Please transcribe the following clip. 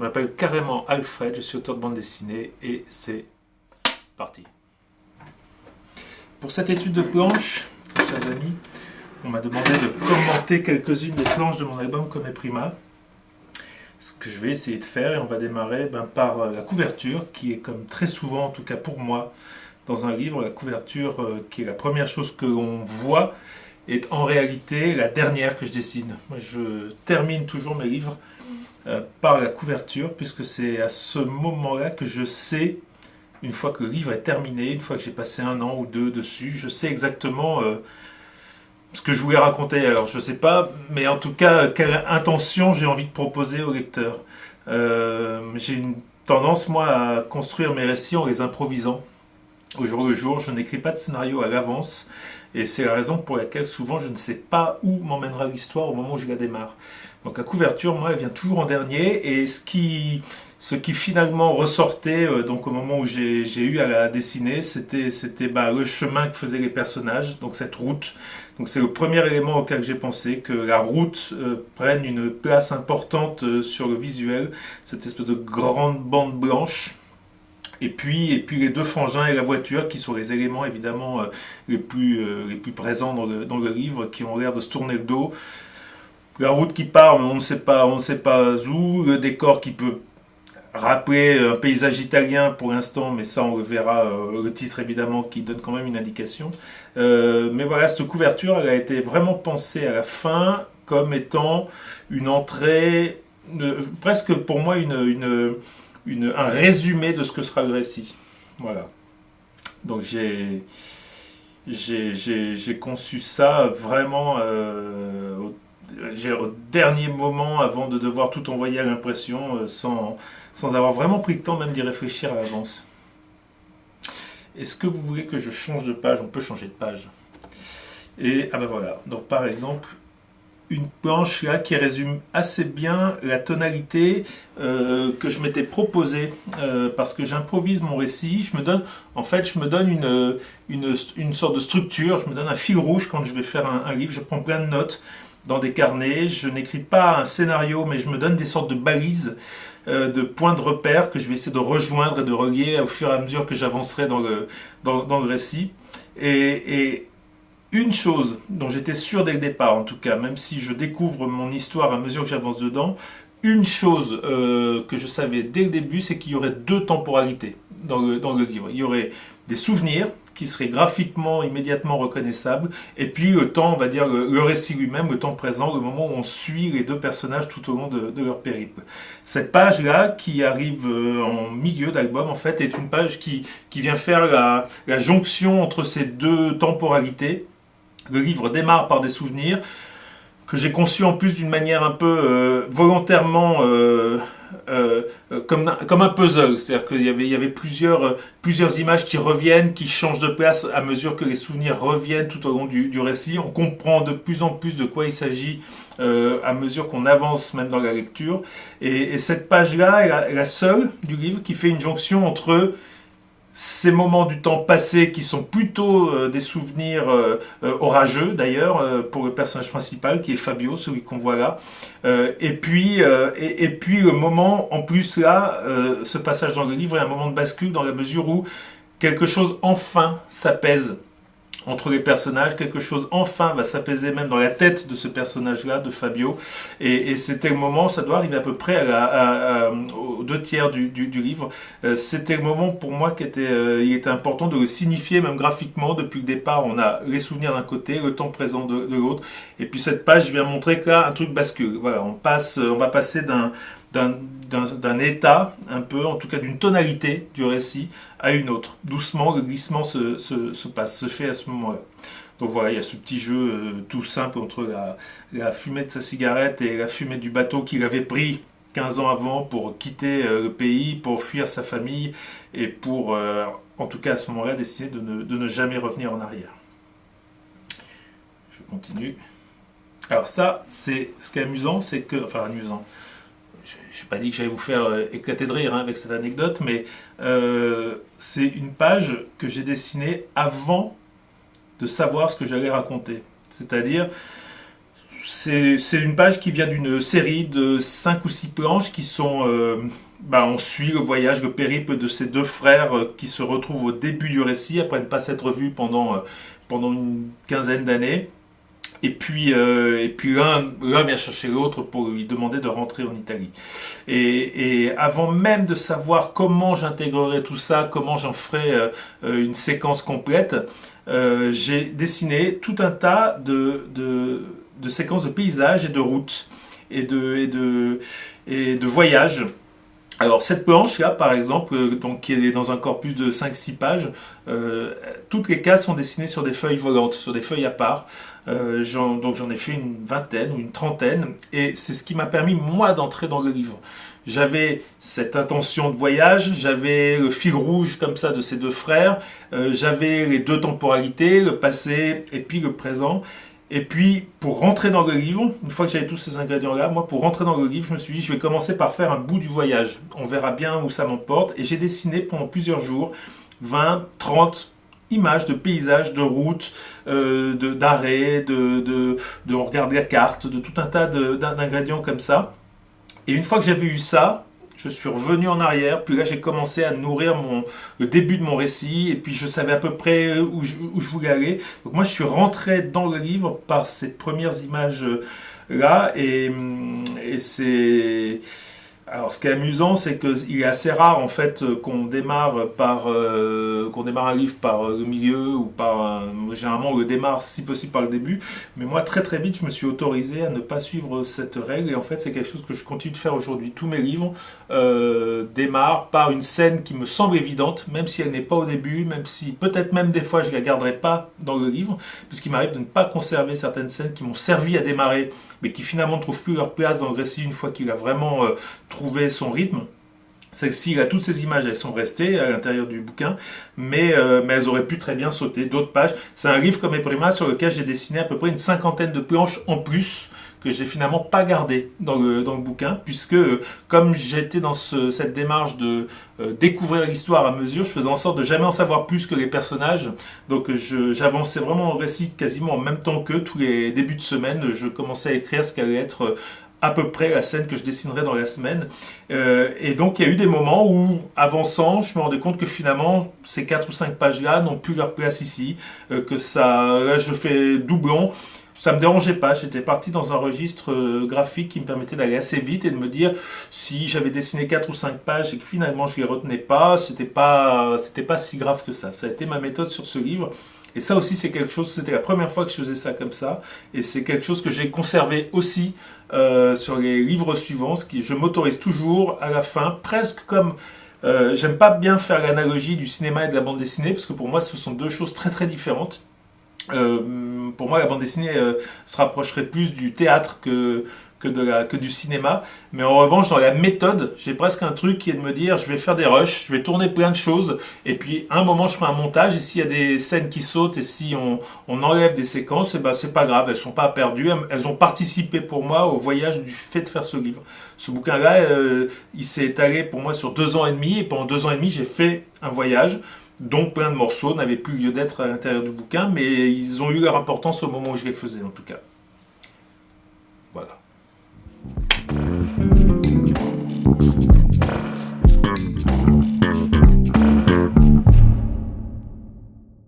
Je m'appelle carrément Alfred, je suis auteur de bande dessinée et c'est parti. Pour cette étude de planches, chers amis, on m'a demandé de commenter quelques-unes des planches de mon album Come Prima. Ce que je vais essayer de faire, et on va démarrer par la couverture, qui est comme très souvent, en tout cas pour moi, dans un livre, la couverture qui est la première chose que l'on voit, est en réalité la dernière que je dessine. Moi, je termine toujours mes livres par la couverture, puisque c'est à ce moment-là que je sais, une fois que le livre est terminé, une fois que j'ai passé 1 an ou 2 dessus, je sais exactement ce que je voulais raconter. Alors je sais pas, mais en tout cas, quelle intention j'ai envie de proposer au lecteur. J'ai une tendance, moi, à construire mes récits en les improvisant. Au jour le jour, je n'écris pas de scénario à l'avance, et c'est la raison pour laquelle souvent je ne sais pas où m'emmènera l'histoire au moment où je la démarre. Donc la couverture, moi, elle vient toujours en dernier, et ce qui finalement ressortait donc au moment où j'ai eu à la dessiner, c'était le chemin que faisaient les personnages, donc cette route. Donc c'est le premier élément auquel j'ai pensé, que la route prenne une place importante sur le visuel, cette espèce de grande bande blanche. Et puis les 2 frangins et la voiture, qui sont les éléments évidemment les plus présents dans le livre, qui ont l'air de se tourner le dos. La route qui part, mais on ne sait pas où. Le décor qui peut rappeler un paysage italien pour l'instant, mais ça on le verra. Le titre évidemment qui donne quand même une indication. Mais voilà, cette couverture, elle a été vraiment pensée à la fin comme étant une entrée, presque pour moi un résumé de ce que sera le récit. Voilà. Donc j'ai conçu ça vraiment au dernier moment, avant de devoir tout envoyer à l'impression, sans avoir vraiment pris le temps même d'y réfléchir à l'avance. Est-ce que vous voulez que je change de page? On peut changer de page. Et voilà. Donc par exemple, une planche là qui résume assez bien la tonalité que je m'étais proposée, parce que j'improvise mon récit. Je me donne une sorte de structure, je me donne un fil rouge quand je vais faire un livre. Je prends plein de notes dans des carnets, je n'écris pas un scénario, mais je me donne des sortes de balises, de points de repère que je vais essayer de rejoindre et de relier au fur et à mesure que j'avancerai dans le récit. Et une chose dont j'étais sûr dès le départ, en tout cas, même si je découvre mon histoire à mesure que j'avance dedans, une chose que je savais dès le début, c'est qu'il y aurait 2 temporalités dans le livre. Il y aurait des souvenirs qui seraient graphiquement immédiatement reconnaissables, et puis le temps, on va dire, le récit lui-même, le temps présent, le moment où on suit les 2 personnages tout au long de leur périple. Cette page-là, qui arrive en milieu d'album, en fait, est une page qui vient faire la jonction entre ces 2 temporalités. Le livre démarre par des souvenirs que j'ai conçus en plus d'une manière un peu volontairement comme un puzzle. C'est-à-dire qu'il y avait plusieurs images qui reviennent, qui changent de place à mesure que les souvenirs reviennent tout au long du récit. On comprend de plus en plus de quoi il s'agit à mesure qu'on avance même dans la lecture. Et cette page-là est la seule du livre qui fait une jonction entre ces moments du temps passé, qui sont plutôt des souvenirs orageux d'ailleurs, pour le personnage principal qui est Fabio, celui qu'on voit là, et puis le moment, en plus là, ce passage dans le livre est un moment de bascule, dans la mesure où quelque chose enfin s'apaise entre les personnages, quelque chose enfin va s'apaiser même dans la tête de ce personnage-là, de Fabio, et c'était le moment, ça doit arriver à peu près aux 2/3 du livre. C'était le moment pour moi il était important de le signifier même graphiquement. Depuis le départ, on a les souvenirs d'un côté, le temps présent de l'autre, et puis cette page vient montrer que là, un truc bascule. Voilà, on va passer d'un état, un peu, en tout cas d'une tonalité du récit à une autre. Doucement, le glissement se fait à ce moment-là. Donc voilà, il y a ce petit jeu tout simple entre la fumée de sa cigarette et la fumée du bateau qu'il avait pris 15 ans avant pour quitter le pays, pour fuir sa famille, et pour, en tout cas à ce moment-là, décider de ne jamais revenir en arrière. Je continue. Alors ça, c'est ce qui est amusant, c'est que... Enfin, amusant... Je n'ai pas dit que j'allais vous faire éclater de rire avec cette anecdote, mais c'est une page que j'ai dessinée avant de savoir ce que j'allais raconter. C'est-à-dire, c'est une page qui vient d'une série de 5 ou 6 planches qui sont... on suit le voyage, le périple de ces deux frères qui se retrouvent au début du récit, après ne pas s'être vus pendant une quinzaine d'années. Et puis l'un vient chercher l'autre pour lui demander de rentrer en Italie. Et avant même de savoir comment j'intégrerai tout ça, comment j'en ferai une séquence complète, j'ai dessiné tout un tas de séquences de paysages et de routes et de voyages. Alors cette planche là par exemple, donc, qui est dans un corpus de 5-6 pages, toutes les cases sont dessinées sur des feuilles volantes, sur des feuilles à part. Donc j'en ai fait une vingtaine ou une trentaine, et c'est ce qui m'a permis moi d'entrer dans le livre. J'avais cette intention de voyage, j'avais le fil rouge comme ça de ces deux frères, j'avais les deux temporalités, le passé et puis le présent. Et puis, pour rentrer dans le livre, une fois que j'avais tous ces ingrédients-là, moi, pour rentrer dans le livre, je me suis dit, je vais commencer par faire un bout du voyage. On verra bien où ça m'emporte. Et j'ai dessiné pendant plusieurs jours 20, 30 images de paysages, de routes, d'arrêts, on regarde la carte, de tout un tas d'ingrédients comme ça. Et une fois que j'avais eu ça, je suis revenu en arrière, puis là j'ai commencé à nourrir le début de mon récit, et puis je savais à peu près où je voulais aller. Donc moi je suis rentré dans le livre par ces premières images là, et c'est... Alors, ce qui est amusant, c'est qu'il est assez rare en fait qu'on démarre un livre par le milieu ou généralement on le démarre si possible par le début. Mais moi, très très vite, je me suis autorisé à ne pas suivre cette règle, et en fait, c'est quelque chose que je continue de faire aujourd'hui. Tous mes livres démarrent par une scène qui me semble évidente, même si elle n'est pas au début, même si peut-être même des fois je la garderai pas dans le livre, parce qu'il m'arrive de ne pas conserver certaines scènes qui m'ont servi à démarrer, mais qui finalement ne trouvent plus leur place dans le récit une fois qu'il a vraiment trouvé son rythme. Celle-ci, là, toutes ces images, elles sont restées à l'intérieur du bouquin, mais elles auraient pu très bien sauter d'autres pages. C'est un livre comme Prima sur lequel j'ai dessiné à peu près une cinquantaine de planches en plus, que j'ai finalement pas gardé dans le bouquin, puisque comme j'étais dans cette démarche de découvrir l'histoire à mesure, je faisais en sorte de jamais en savoir plus que les personnages. Donc j'avançais vraiment le récit quasiment en même temps que tous les débuts de semaine, je commençais à écrire ce qu'allait être à peu près la scène que je dessinerai dans la semaine. Et donc il y a eu des moments où, avançant, je me rendais compte que finalement ces 4 ou 5 pages-là n'ont plus leur place ici, là je fais doublon. Ça me dérangeait pas, j'étais parti dans un registre graphique qui me permettait d'aller assez vite et de me dire si j'avais dessiné 4 ou 5 pages et que finalement je les retenais pas, c'était pas si grave que ça. Ça a été ma méthode sur ce livre. Et ça aussi c'est quelque chose, c'était la première fois que je faisais ça comme ça, et c'est quelque chose que j'ai conservé aussi sur les livres suivants, ce qui je m'autorise toujours à la fin, presque comme... j'aime pas bien faire l'analogie du cinéma et de la bande dessinée, parce que pour moi ce sont deux choses très très différentes. Pour moi, la bande dessinée se rapprocherait plus du théâtre que du cinéma. Mais en revanche, dans la méthode, j'ai presque un truc qui est de me dire, je vais faire des rushs, je vais tourner plein de choses, et puis à un moment, je ferai un montage, et s'il y a des scènes qui sautent, et si on enlève des séquences, et ben, c'est pas grave, elles sont pas perdues, elles ont participé pour moi au voyage du fait de faire ce livre. Ce bouquin-là, il s'est étalé pour moi sur 2 ans et demi, et pendant 2 ans et demi, j'ai fait un voyage, dont plein de morceaux n'avaient plus lieu d'être à l'intérieur du bouquin, mais ils ont eu leur importance au moment où je les faisais en tout cas.